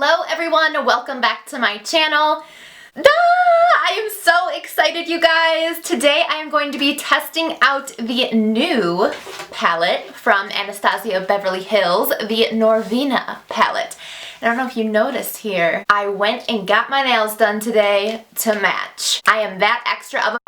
Hello everyone, welcome back to my channel. I am so excited, you guys. Today I am going to be testing out the new palette from Anastasia Beverly Hills, the Norvina palette. And I don't know if you noticed here, I went and got my nails done today to match. I am that extra of a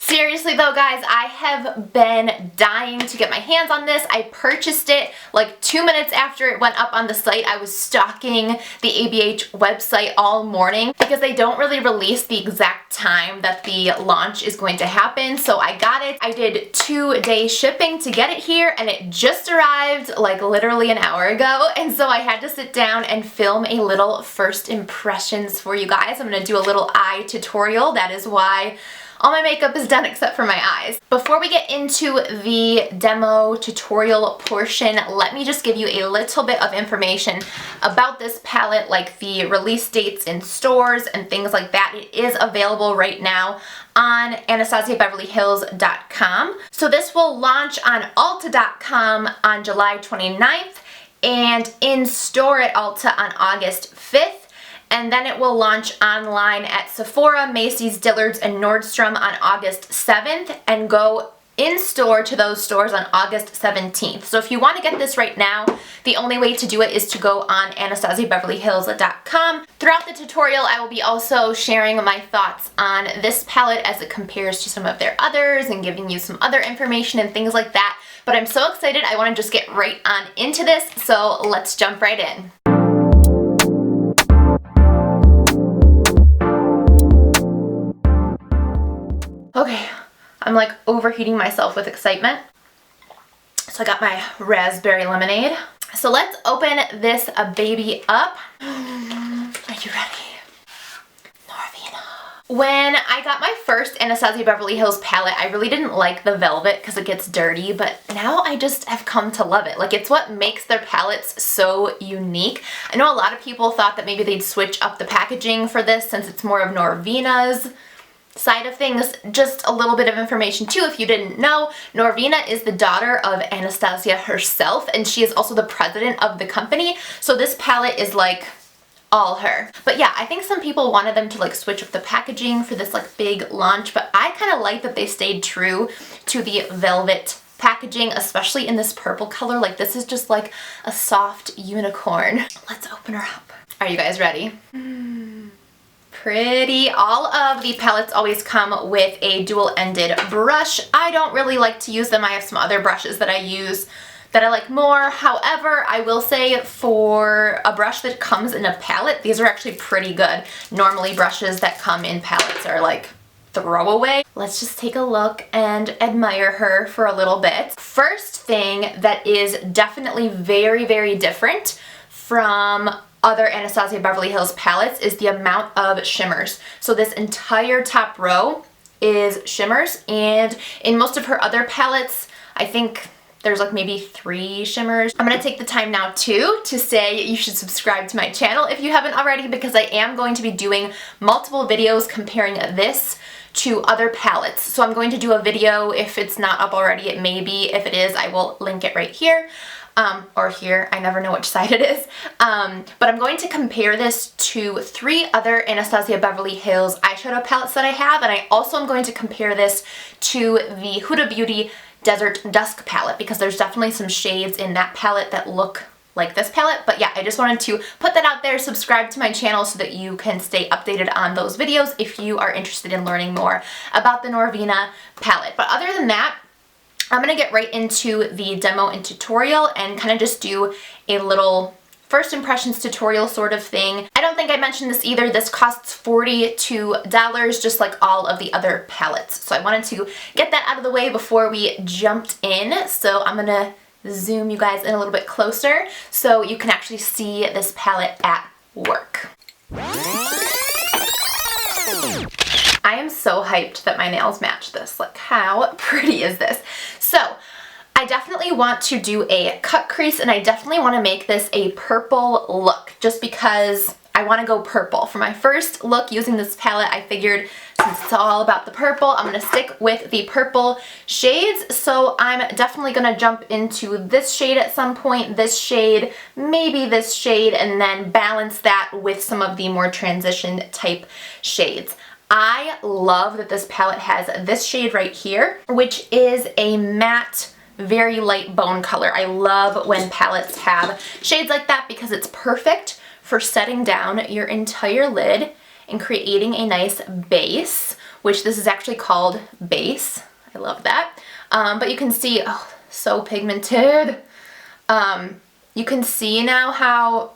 Seriously though, guys, I have been dying to get my hands on this. I purchased it like 2 minutes after it went up on the site. I was stalking the ABH website all morning because they don't really release the exact time that the launch is going to happen. So I got it. I did 2-day shipping to get it here and it just arrived like literally an hour ago. And so I had to sit down and film a little first impressions for you guys. I'm going to do a little eye tutorial. That is why all my makeup is done except for my eyes. Before we get into the demo tutorial portion, let me just give you a little bit of information about this palette, like the release dates in stores and things like that. It is available right now on AnastasiaBeverlyHills.com. So this will launch on Ulta.com on July 29th and in store at Ulta on August 5th. And then it will launch online at Sephora, Macy's, Dillard's, and Nordstrom on August 7th and go in store to those stores on August 17th. So if you want to get this right now, the only way to do it is to go on AnastasiaBeverlyHills.com. Throughout the tutorial, I will be also sharing my thoughts on this palette as it compares to some of their others and giving you some other information and things like that. But I'm so excited, I want to just get right on into this, so let's jump right in. Okay, I'm like overheating myself with excitement. So I got my raspberry lemonade. So let's open this baby up. Are you ready? Norvina. When I got my first Anastasia Beverly Hills palette, I really didn't like the velvet because it gets dirty, but now I just have come to love it. Like, it's what makes their palettes so unique. I know a lot of people thought that maybe they'd switch up the packaging for this since it's more of Norvina's side of things. Just a little bit of information too, if you didn't know, Norvina is the daughter of Anastasia herself, and she is also the president of the company, so this palette is like all her. But yeah, I think some people wanted them to like switch up the packaging for this like big launch, but I kind of like that they stayed true to the velvet packaging, especially in this purple color. Like, this is just like a soft unicorn. Let's open her up. Are you guys ready? Pretty. All of the palettes always come with a dual-ended brush. I don't really like to use them. I have some other brushes that I use that I like more. However, I will say for a brush that comes in a palette, these are actually pretty good. Normally brushes that come in palettes are like throwaway. Let's just take a look and admire her for a little bit. First thing that is definitely very, very different from other Anastasia Beverly Hills palettes is the amount of shimmers. So this entire top row is shimmers, and in most of her other palettes, I think there's like maybe 3 shimmers. I'm gonna take the time now too to say you should subscribe to my channel if you haven't already, because I am going to be doing multiple videos comparing this to other palettes. So I'm going to do a video, if it's not up already, it may be. If it is, I will link it right here. Or here, I never know which side it is. But I'm going to compare this to 3 other Anastasia Beverly Hills eyeshadow palettes that I have, and I also am going to compare this to the Huda Beauty Desert Dusk palette, because there's definitely some shades in that palette that look like this palette. But yeah, I just wanted to put that out there. Subscribe to my channel so that you can stay updated on those videos if you are interested in learning more about the Norvina palette. But other than that, I'm going to get right into the demo and tutorial and kind of just do a little first impressions tutorial sort of thing. I don't think I mentioned this either. This costs $42, just like all of the other palettes. So I wanted to get that out of the way before we jumped in. So I'm going to zoom you guys in a little bit closer so you can actually see this palette at work. I am so hyped that my nails match this. Like, how pretty is this? So I definitely want to do a cut crease, and I definitely want to make this a purple look just because I want to go purple. For my first look using this palette, I figured since it's all about the purple, I'm going to stick with the purple shades. So I'm definitely going to jump into this shade at some point, this shade, maybe this shade, and then balance that with some of the more transition type shades. I love that this palette has this shade right here, which is a matte, very light bone color. I love when palettes have shades like that because it's perfect for setting down your entire lid and creating a nice base, which this is actually called base. I love that. But you can see, oh, so pigmented. You can see now how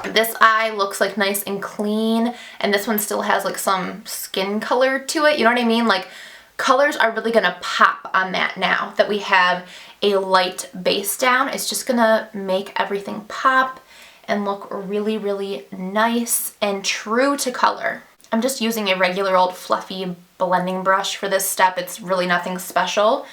this eye looks like nice and clean, and this one still has like some skin color to it. You know what I mean? Like, colors are really gonna pop on that now that we have a light base down. It's just gonna make everything pop and look really, really nice and true to color. I'm just using a regular old fluffy blending brush for this step. It's really nothing special.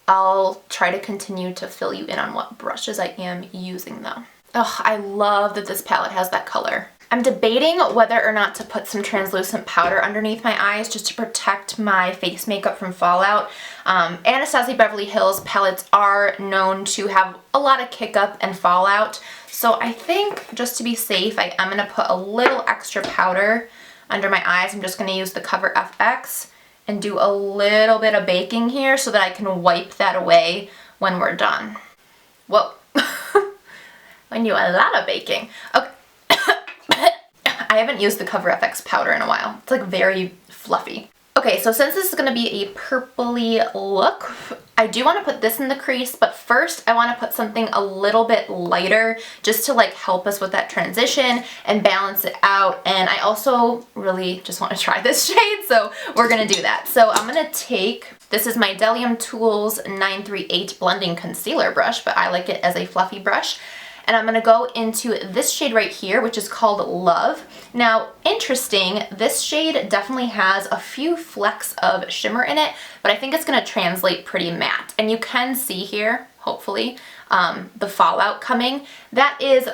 I'll try to continue to fill you in on what brushes I am using though. Oh, I love that this palette has that color. I'm debating whether or not to put some translucent powder underneath my eyes just to protect my face makeup from fallout. Anastasia Beverly Hills palettes are known to have a lot of kick up and fallout. So I think just to be safe, I am going to put a little extra powder under my eyes. I'm just going to use the Cover FX and do a little bit of baking here so that I can wipe that away when we're done. Whoa. I do a lot of baking. Okay. I haven't used the Cover FX powder in a while. It's like very fluffy. Okay, so since this is gonna be a purpley look, I do wanna put this in the crease, but first I wanna put something a little bit lighter just to like help us with that transition and balance it out. And I also really just wanna try this shade, so we're gonna do that. So I'm gonna take, this is my Delium Tools 938 Blending Concealer brush, but I like it as a fluffy brush. And I'm gonna go into this shade right here, which is called Love. Now, interesting, this shade definitely has a few flecks of shimmer in it, but I think it's gonna translate pretty matte. And you can see here, hopefully, the fallout coming. That is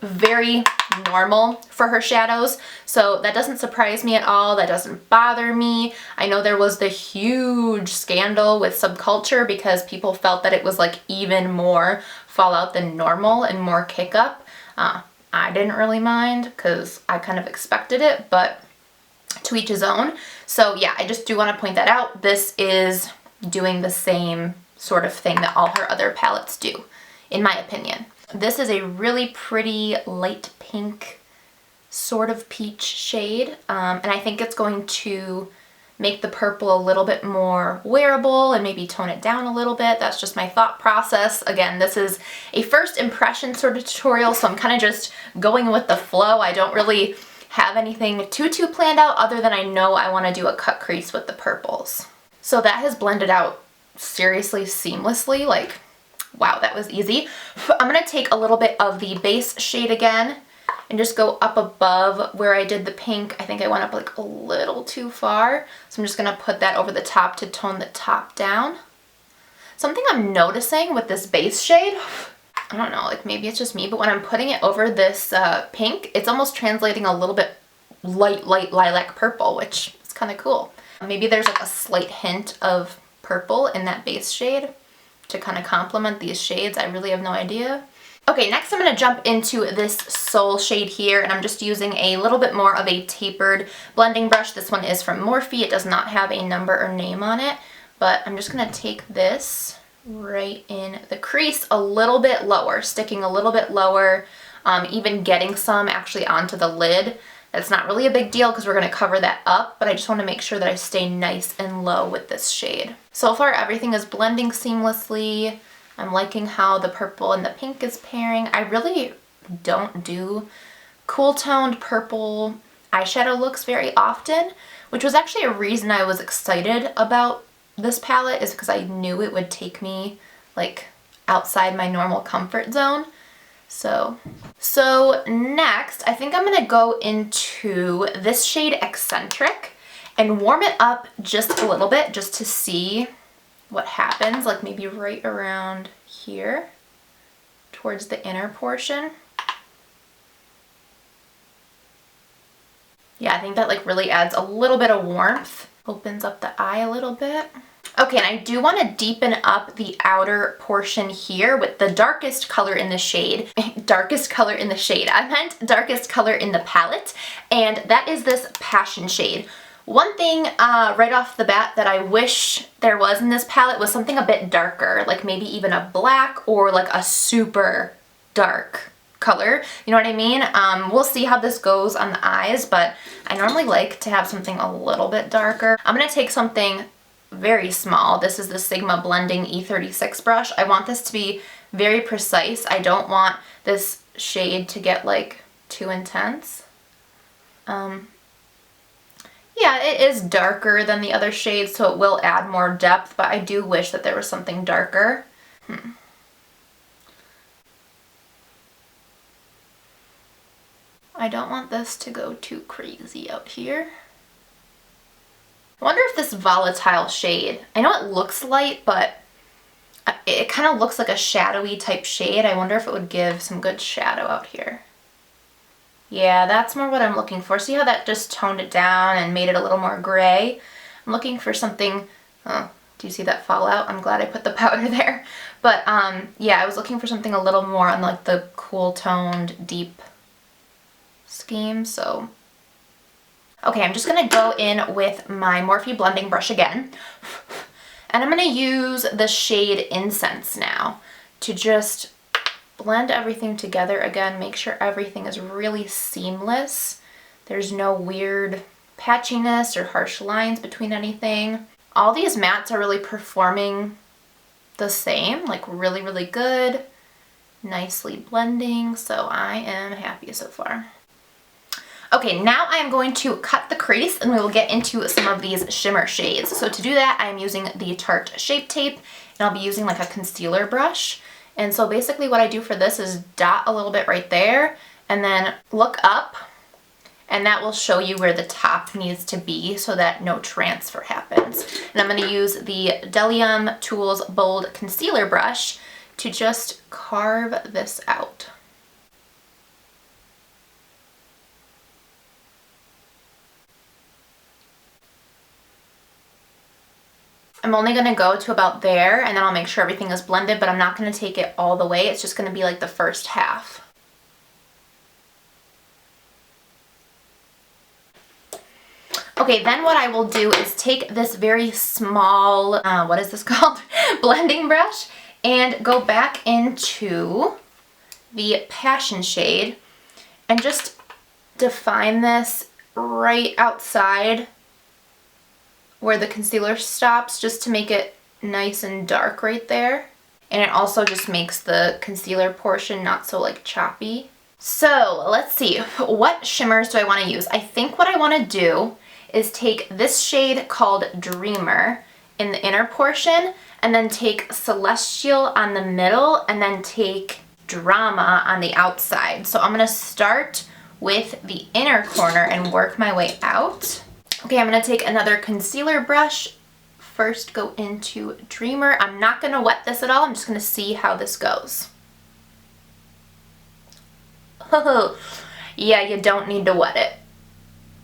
very normal for her shadows, so that doesn't surprise me at all. That doesn't bother me. I know there was the huge scandal with Subculture because people felt that it was like even more fallout than normal and more kick up. I didn't really mind because I kind of expected it, but to each his own. So yeah, I just do want to point that out. This is doing the same sort of thing that all her other palettes do, in my opinion. This is a really pretty light pink, sort of peach shade, and I think it's going to make the purple a little bit more wearable and maybe tone it down a little bit. That's just my thought process. Again, this is a first impression sort of tutorial, so I'm kind of just going with the flow. I don't really have anything too planned out other than I know I want to do a cut crease with the purples. So that has blended out seriously seamlessly. Like, wow, that was easy. I'm going to take a little bit of the base shade again and just go up above where I did the pink. I think I went up like a little too far. So I'm just going to put that over the top to tone the top down. Something I'm noticing with this base shade, I don't know, like maybe it's just me, but when I'm putting it over this pink, it's almost translating a little bit light lilac purple, which is kind of cool. Maybe there's like a slight hint of purple in that base shade to kind of complement these shades. I really have no idea. Okay, next I'm going to jump into this Soul shade here, and I'm just using a little bit more of a tapered blending brush. This one is from Morphe. It does not have a number or name on it, but I'm just going to take this right in the crease a little bit lower, sticking a little bit lower, even getting some actually onto the lid. That's not really a big deal because we're going to cover that up, but I just want to make sure that I stay nice and low with this shade. So far everything is blending seamlessly. I'm liking how the purple and the pink is pairing. I really don't do cool toned purple eyeshadow looks very often, which was actually a reason I was excited about this palette, is because I knew it would take me like outside my normal comfort zone. So next, I think I'm going to go into this shade Eccentric and warm it up just a little bit just to see what happens, like maybe right around here towards the inner portion. Yeah, I think that like really adds a little bit of warmth. Opens up the eye a little bit. Okay, and I do want to deepen up the outer portion here with the darkest color in the shade. Darkest color in the shade. I meant darkest color in the palette, and that is this Passion shade. One thing right off the bat that I wish there was in this palette was something a bit darker, like maybe even a black or like a super dark color. You know what I mean? We'll see how this goes on the eyes, but I normally like to have something a little bit darker. I'm going to take something very small. This is the Sigma Blending E36 brush. I want this to be very precise. I don't want this shade to get like too intense. Yeah, it is darker than the other shades, so it will add more depth, but I do wish that there was something darker. I don't want this to go too crazy out here. I wonder if this volatile shade, I know it looks light, but it kind of looks like a shadowy type shade. I wonder if it would give some good shadow out here. Yeah, that's more what I'm looking for. See how that just toned it down and made it a little more gray? I'm looking for something, oh, do you see that fallout? I'm glad I put the powder there. But yeah, I was looking for something a little more on like the cool toned, deep scheme, so. Okay, I'm just gonna go in with my Morphe blending brush again. And I'm gonna use the shade Incense now to just blend everything together again, make sure everything is really seamless. There's no weird patchiness or harsh lines between anything. All these mattes are really performing the same, like really, really good, nicely blending, so I am happy so far. Okay, now I am going to cut the crease and we will get into some of these shimmer shades. So to do that, I am using the Tarte Shape Tape and I'll be using like a concealer brush. And so basically what I do for this is dot a little bit right there and then look up, and that will show you where the top needs to be so that no transfer happens. And I'm going to use the Delium Tools Bold Concealer Brush to just carve this out. I'm only going to go to about there and then I'll make sure everything is blended, but I'm not going to take it all the way. It's just going to be like the first half. Okay, then what I will do is take this very small, what is this called? Blending brush, and go back into the Passion shade and just define this right outside where the concealer stops, just to make it nice and dark right there. And it also just makes the concealer portion not so like choppy. So let's see, what shimmers do I want to use? I think what I want to do is take this shade called Dreamer in the inner portion, and then take Celestial on the middle, and then take Drama on the outside. So I'm going to start with the inner corner and work my way out. Okay, I'm going to take another concealer brush, first go into Dreamer. I'm not going to wet this at all, I'm just going to see how this goes. Oh, yeah, you don't need to wet it.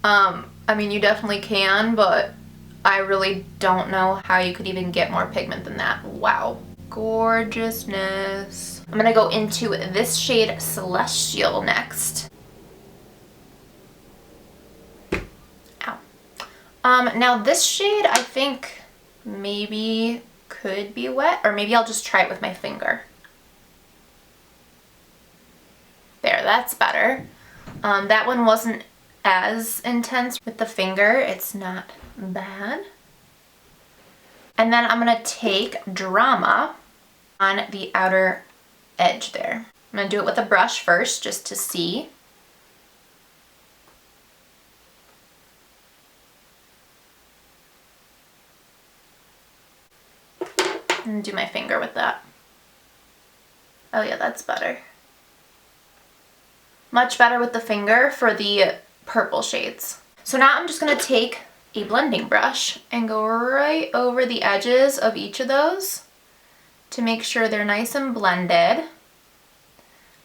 I mean, you definitely can, but I really don't know how you could even get more pigment than that. Wow. Gorgeousness. I'm going to go into this shade Celestial next. Now this shade I think maybe could be wet, or maybe I'll just try it with my finger. There, that's better. That one wasn't as intense with the finger. It's not bad. And then I'm going to take Drama on the outer edge there. I'm going to do it with a brush first just to see. And do my finger with that. Oh yeah, that's better. Much better with the finger for the purple shades. So now I'm just going to take a blending brush and go right over the edges of each of those to make sure they're nice and blended.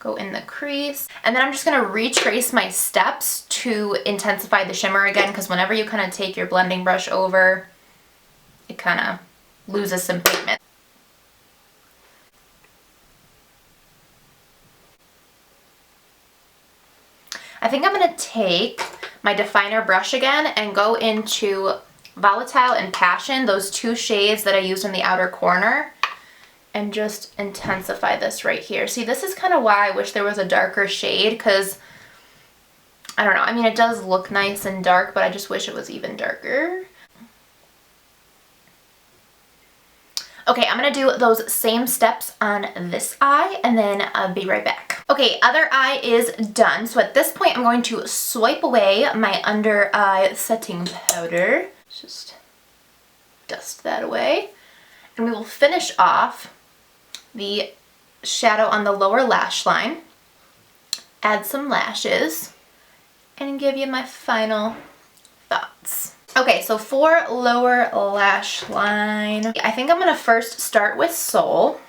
go in the crease. And then I'm just gonna retrace my steps to intensify the shimmer again, because whenever you kind of take your blending brush over, it kind of loses some pigment. I think I'm gonna take my definer brush again and go into Volatile and Passion, those two shades that I used in the outer corner, and just intensify this right here. See, this is kind of why I wish there was a darker shade, because I don't know, I mean, it does look nice and dark, but I just wish it was even darker. Okay, I'm gonna do those same steps on this eye, and then I'll be right back. Okay, other eye is done. So at this point, I'm going to swipe away my under eye setting powder. Just dust that away. And we will finish off the shadow on the lower lash line, add some lashes, and give you my final thoughts. Okay, so for lower lash line, I think I'm gonna first start with Soul.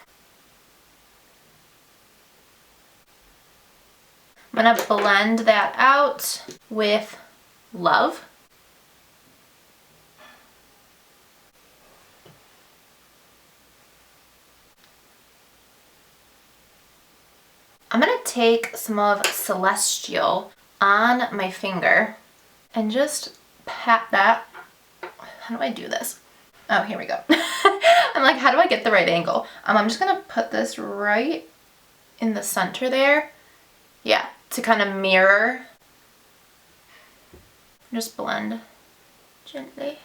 I'm gonna blend that out with Love. I'm gonna take some of Celestial on my finger and just pat that. How do I do this? Oh, here we go. I'm like, how do I get the right angle? I'm just gonna put this right in the center there. Yeah, to kind of mirror. Just blend gently.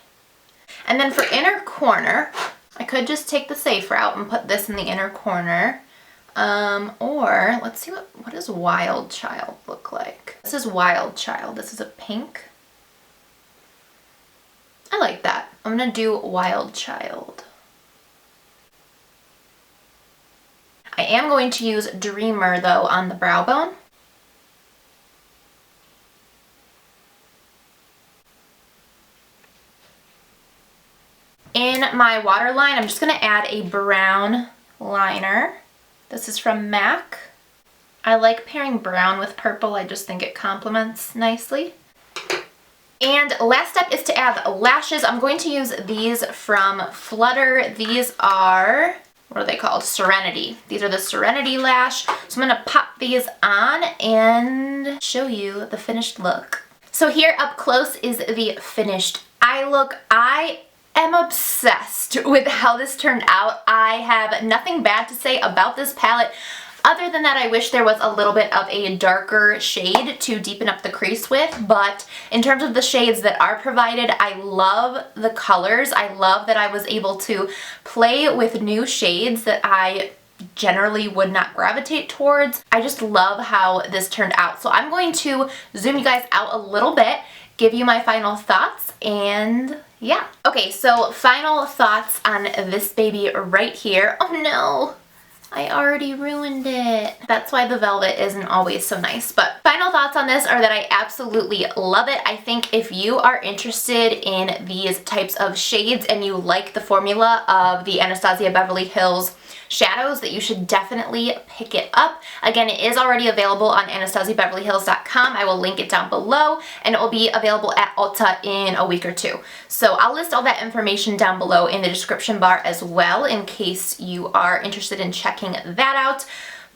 And then for inner corner, I could just take the safe route and put this in the inner corner. Or let's see, what does Wild Child look like? This is Wild Child. This is a pink. I like that. I'm gonna do Wild Child. I am going to use Dreamer though on the brow bone. In my waterline, I'm just gonna add a brown liner. This is from MAC. I like pairing brown with purple. I just think it complements nicely. And last step is to add lashes. I'm going to use these from Flutter. These are, what are they called? Serenity. These are the Serenity lash. So I'm gonna pop these on and show you the finished look. So here up close is the finished eye look. I am obsessed with how this turned out. I have nothing bad to say about this palette. Other than that, I wish there was a little bit of a darker shade to deepen up the crease with, but in terms of the shades that are provided, I love the colors. I love that I was able to play with new shades that I generally would not gravitate towards. I just love how this turned out. So I'm going to zoom you guys out a little bit, give you my final thoughts, and yeah. Okay, so final thoughts on this baby right here. Oh no! I already ruined it. That's why the velvet isn't always so nice. But final thoughts on this are that I absolutely love it. I think if you are interested in these types of shades and you like the formula of the Anastasia Beverly Hills shadows, that you should definitely pick it up. Again, it is already available on AnastasiaBeverlyHills.com. I will link it down below, and it will be available at Ulta in a week or two. So I'll list all that information down below in the description bar as well, in case you are interested in checking that out.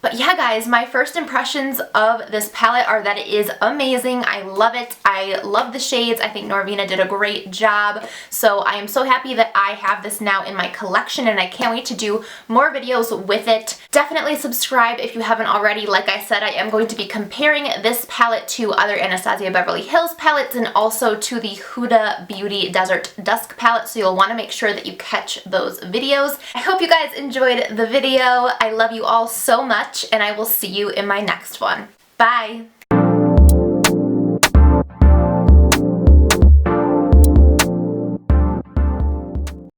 But yeah, guys, my first impressions of this palette are that it is amazing. I love it. I love the shades. I think Norvina did a great job. So I am so happy that I have this now in my collection, and I can't wait to do more videos with it. Definitely subscribe if you haven't already. Like I said, I am going to be comparing this palette to other Anastasia Beverly Hills palettes and also to the Huda Beauty Desert Dusk palette, so you'll want to make sure that you catch those videos. I hope you guys enjoyed the video. I love you all so much, and I will see you in my next one. Bye!